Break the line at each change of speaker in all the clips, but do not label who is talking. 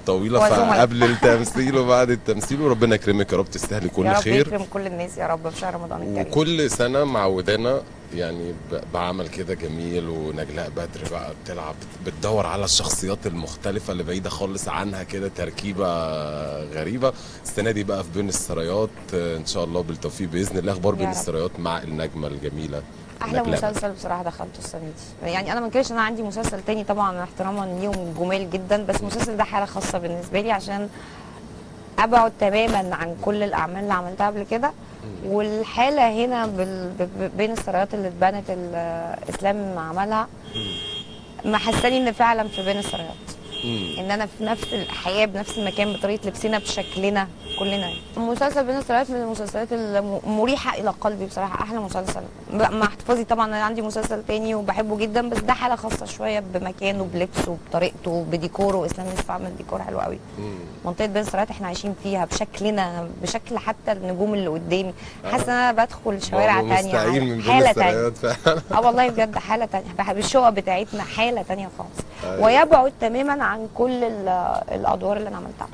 طويله قبل التمثيل وبعد التمثيل، وربنا يكرمك يا رب، تستاهلي كل خير.
يا رب يكرم كل الناس يا رب في شهر رمضان الكريم.
وكل سنه معودانا يعني بعمل كده جميل، ونجلاء بدر بقى بتلعب بتدور على الشخصيات المختلفه اللي بعيده خالص عنها كده، تركيبه غريبه. السنه دي بقى في بين السرايات ان شاء الله بالتوفيق باذن الله. اخبار بين السرايات مع النجمه الجميله
احلى مسلسل بصراحه دخلته السنه دي. يعني انا ما انكرش ان انا عندي مسلسل تاني طبعا احتراما ليهم جمال جدا، بس المسلسل ده حاله خاصه بالنسبه لي عشان ابعد تماما عن كل الاعمال اللي عملتها قبل كده. والحاله هنا بين السرايات اللي اتبنت الاسلام عملها محساني ان فعلا في بين السرايات ان انا في نفس الحياه بنفس المكان بطريقه لبسنا بشكلنا كلنا. مسلسل بين السرايات من المسلسلات المريحه الى قلبي بصراحه، احلى مسلسل مع احتفاظي طبعا انا عندي مسلسل تاني وبحبه جدا، بس ده حاله خاصه شويه بمكانه بلبسه بطريقته بديكوره. اسلام يوسف عمل ديكور حلو قوي. منطقه بين السرايات احنا عايشين فيها بشكلنا، بشكل حتى النجوم اللي قدامي. حاسه ان انا بدخل شوارع تانيه، حاله تانيه. اه والله بجد حاله تانيه، الشقق بتاعتنا حاله تانيه خالص. ويبعد تماما عن كل الادوار اللي انا عملتها.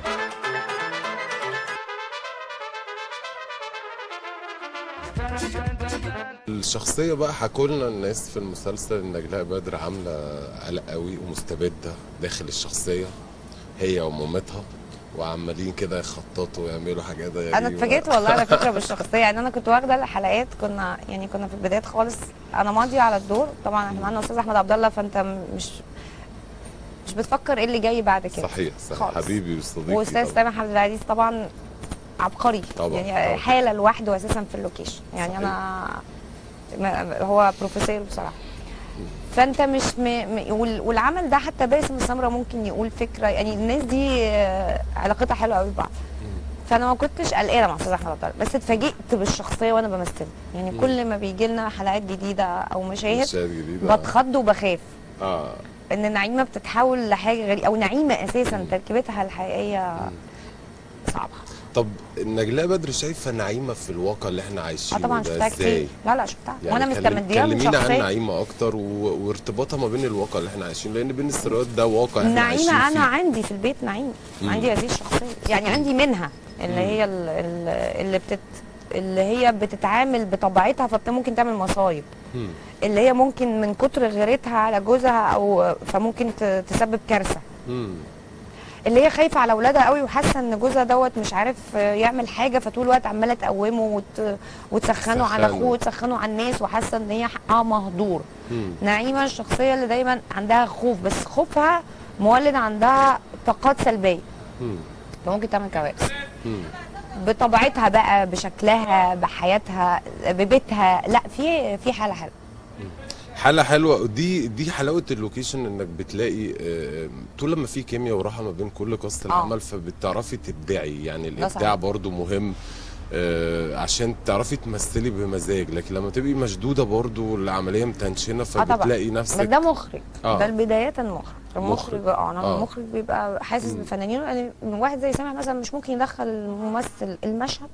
الشخصيه بقى حكوا لنا الناس في المسلسل ان نجلاء بدر عامله قلق قوي ومستبده داخل الشخصيه هي ومامتها، وعمالين كده يخططوا ويعملوا حاجات غريبه.
انا اتفاجئت والله على فكره بالشخصيه. يعني انا كنت واخده الحلقات، كنا في البدايات خالص، انا ماضيه على الدور طبعا. احنا معانا استاذ احمد عبد الله، فانت مش بتفكر ايه اللي جاي بعد كده.
صحيح حبيبي وصديقي.
واستاذ سامح عبد العزيز طبعا عبقري طبعا. يعني طبعا. حاله لوحده اساسا في اللوكيشن. يعني صحيح. هو بروفيسور بصراحه. فانت مش والعمل ده حتى باسم السمره ممكن يقول فكره. يعني الناس دي علاقتها حلوه قوي ببعض. فانا ما كنتش قلقانه مع استاذ احمد عبد الله، بس اتفاجئت بالشخصيه وانا بمثلها. يعني كل ما بيجي لنا حلقات جديده او مشاهد جديدة بتخض وبخاف. ان نعيمه بتتحول لحاجه غريبه، او نعيمه اساسا تركيبتها الحقيقيه صعبه.
طب نجلاء بدر شايفه نعيمه في الواقع اللي احنا عايشينه
طبعا شفتها كتير. لا شفتها يعني
وانا
مستمديه من شخصيه.
كلمينا عن نعيمه اكتر وارتباطها ما بين الواقع اللي احنا عايشينه، لان بين السرايات ده واقع احنا عايشين فيه.
نعيمه انا عندي في البيت نعيمه، عندي هذه الشخصيه. يعني عندي منها اللي هي اللي هي بتتعامل بطبيعتها فممكن تعمل مصايب. اللي هي ممكن من كتر غيرتها على جوزها او فممكن تسبب كارثه. اللي هي خايفه على اولادها قوي وحاسه ان جوزها دوت مش عارف يعمل حاجه، فطول الوقت عماله تقومه وتسخنه على اخوه وتسخنه على الناس، وحاسه ان هي حقها مهدور. نعيمه الشخصيه اللي دايما عندها خوف، بس خوفها مولد عندها طاقات سلبيه فممكن تعمل كوارث. بطبيعتها بقى، بشكلها، بحياتها، ببيتها، لا في حاله حلوه.
حاله حلوه. دي حلاوه اللوكيشن، انك بتلاقي طول لما في كيمياء وراحه ما بين كل كاست العمل فبتعرفي تبدعي. يعني الابداع برضو مهم عشان تعرفي تمثلي بمزاج، لكن لما تبقي مشدوده برضو العمليه متنشنه فبتلاقي نفسك.
ده مخرج. ده البدايات المخرج المخرج بيبقى حاسس بفنانينه. يعني واحد زي سامح مثلا مش ممكن يدخل الممثل المشهد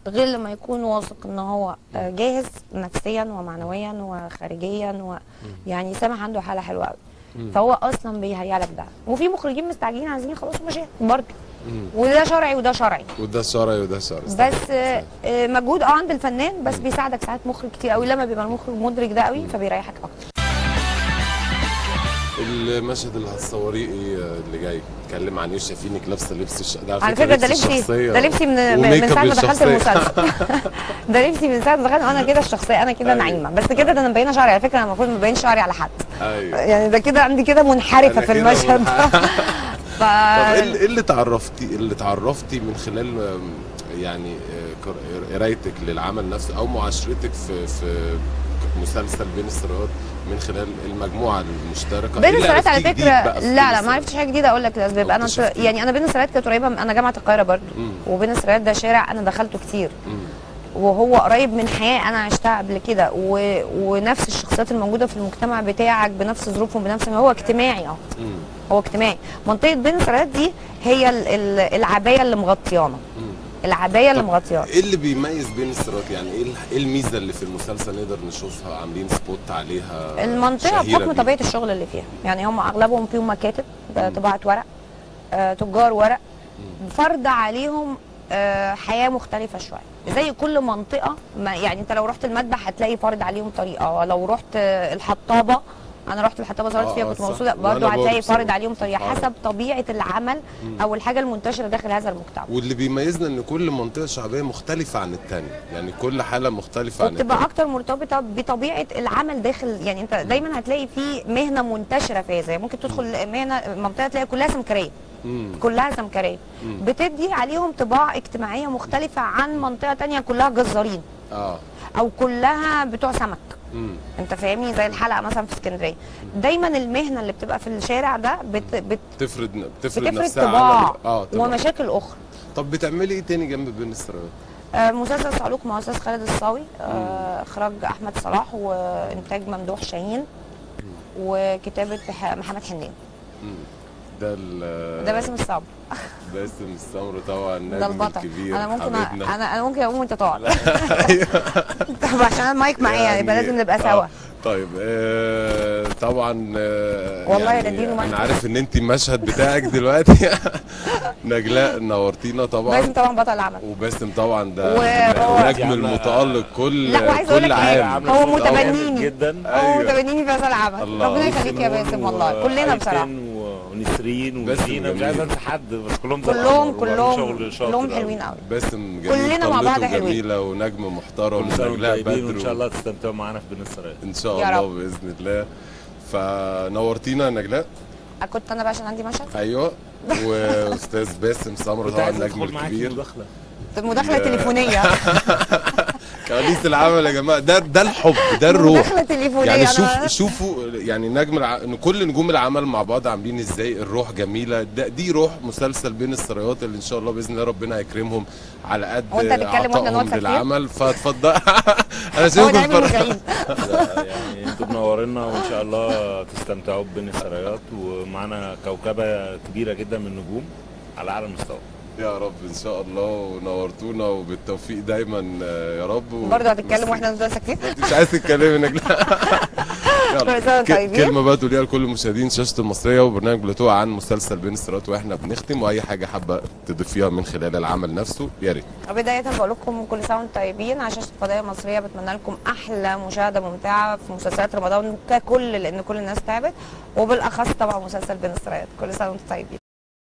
غير لما يكون واثق ان هو جاهز نفسيا ومعنويا وخارجيا يعني سامح عنده حاله حلوه قوي. فهو اصلا بيهيأ لك ده. وفي مخرجين مستعجلين عايزين يخلصوا مشاهد برضه، وده شرعي وده شرعي بس مجهود عند الفنان، بس بيساعدك ساعات مخرج كتير قوي لما بيبقى المخرج مدرك ده قوي فبيريحك اكتر.
المشهد اللي هتصوريه ايه اللي جاي؟ اتكلم عن ايه؟ شايفينك لابسه لبس ده
على فكره ده لبسي من ساعه ما دخلت المسلسل. ده لبسي من ساعه ما دخلت، انا كده الشخصيه، انا كده نعيمه، بس كده ده انا مبينه شعري. على فكره انا المفروض ما ببينش شعري على حد. يعني ده كده عندي كده منحرفه في المشهد.
طب ايه اللي تعرفتي من خلال يعني قرايتك للعمل نفسه او معاشرتك في مسلسل بين السرايات من خلال المجموعه المشتركه؟
بين السرايات على فكره لا ما عرفتش حاجه جديده. اقول لك الاسباب. انا يعني انا بين السرايات كانت قريبه، انا جامعه القاهره برضو، وبين السرايات ده شارع انا دخلته كتير، وهو قريب من حياه انا عشتها قبل كده، ونفس الشخصيات الموجوده في المجتمع بتاعك بنفس ظروفهم بنفس هو اجتماعي. هو اجتماعي. منطقه بين السرايات دي هي العبايه اللي مغطيانا. العبايه اللي مغطياها.
ايه اللي بيميز بين السرايات؟ يعني ايه الميزه اللي في المسلسل نقدر نشوفها عاملين سبوت عليها؟
المنطقه بحكم طبيعه الشغل اللي فيها. يعني هم اغلبهم فيهم مكاتب طباعه ورق، تجار ورق، فرض عليهم حياه مختلفه شويه. زي كل منطقه، يعني انت لو رحت المذبح هتلاقي فرض عليهم طريقه، لو رحت الحطابه، انا رحت الحطابه صورت فيها كنت مبسوطه برضه، هتلاقي فرض عليهم طريقه حسب طبيعه العمل او الحاجه المنتشره داخل هذا المجتمع.
واللي بيميزنا ان كل منطقه شعبيه مختلفه عن الثانيه، يعني كل حاله مختلفه عن الثانيه،
وبتبقى اكتر مرتبطه بطبيعه العمل داخل. يعني انت دايما هتلاقي في مهنه منتشره في هذا، ممكن تدخل مهنه منطقه تلاقي كلها سمكريه، كلها سمكريه، بتدي عليهم طباع اجتماعيه مختلفه عن منطقه ثانيه كلها جزارين او كلها بتوع سمك. انت فاهمني؟ زي الحلقه مثلا في اسكندريه، دايما المهنه اللي بتبقى في الشارع ده
بتفرض
نفسها طباع ومشاكل اخرى.
طب بتعملي ايه تاني جنب بين السرايات؟
مسلسل صعلوك مع استاذ خالد الصاوي، اخراج احمد صلاح وانتاج ممدوح شاهين وكتابه محمد حنين. ده باسم الصبر.
باسم السمر طبعا
ده
النجم
البطل
الكبير.
انا ممكن اقوم وانت تقعد. طب عشان المايك معايا يبقى لازم نبقى سوا.
طيب طبعا
والله
يعني انا عارف ان انت المشهد بتاعك دلوقتي. نجلاء نورتينا طبعا.
باسم طبعا بطل العمل،
وباسم طبعا ده نجم المتألق كل
عام. هو متبنيني
جدا،
هو متبنيني في هذا العمل. ربنا يخليك يا باسم، والله كلنا بصراحه،
ونسرين وزينة، مش عايز انسى حد، بس كلهم
حلوين قوي.
باسم جميل،
كلنا مع بعض حلوين،
جميلة ونجم محترم.
نجلاء بدر، وان شاء الله تستمتعوا معانا في بين السرايات
ان شاء الله باذن الله. فنورتينا يا نجلاء.
كنت انا بقى عشان عندي مشهد.
ايوه. واستاذ باسم سمر طبعا النجم الكبير.
مداخله تليفونيه.
كواليس العمل يا جماعه، ده الحب، ده الروح.
مداخله تليفونيه
يعني شوفوا يعني كل نجوم العمل مع بعض عاملين ازاي، الروح جميله. دي روح مسلسل بين السرايات اللي ان شاء الله باذن الله ربنا هيكرمهم على قد عطائهم للعمل. فاتفضل. انا شايفكم فرحانين.
يعني انتوا منورينا، وان شاء الله تستمتعوا بين السرايات، ومعانا كوكبه كبيره جدا من النجوم على اعلى مستوى.
يا رب ان شاء الله، ونورتونا وبالتوفيق دايما يا رب.
برضه هتتكلم واحنا نفضل ساكتين؟
مش عايز تتكلمي يلا كلمه بقى تقوليها لكل مشاهدين شاشه المصريه وبرنامج بلوتو عن مسلسل بين السرايات واحنا بنختم، واي حاجه حابه تضيفيها من خلال العمل نفسه يا ريت.
بدايه بقول لكم كل سنه وانتم طيبين. على شاشه القضيه المصريه بتمنى لكم احلى مشاهده ممتعه في مسلسلات رمضان ككل، لان كل الناس تعبت، وبالاخص طبعا مسلسل بين السرايات. كل سنه وانتم طيبين.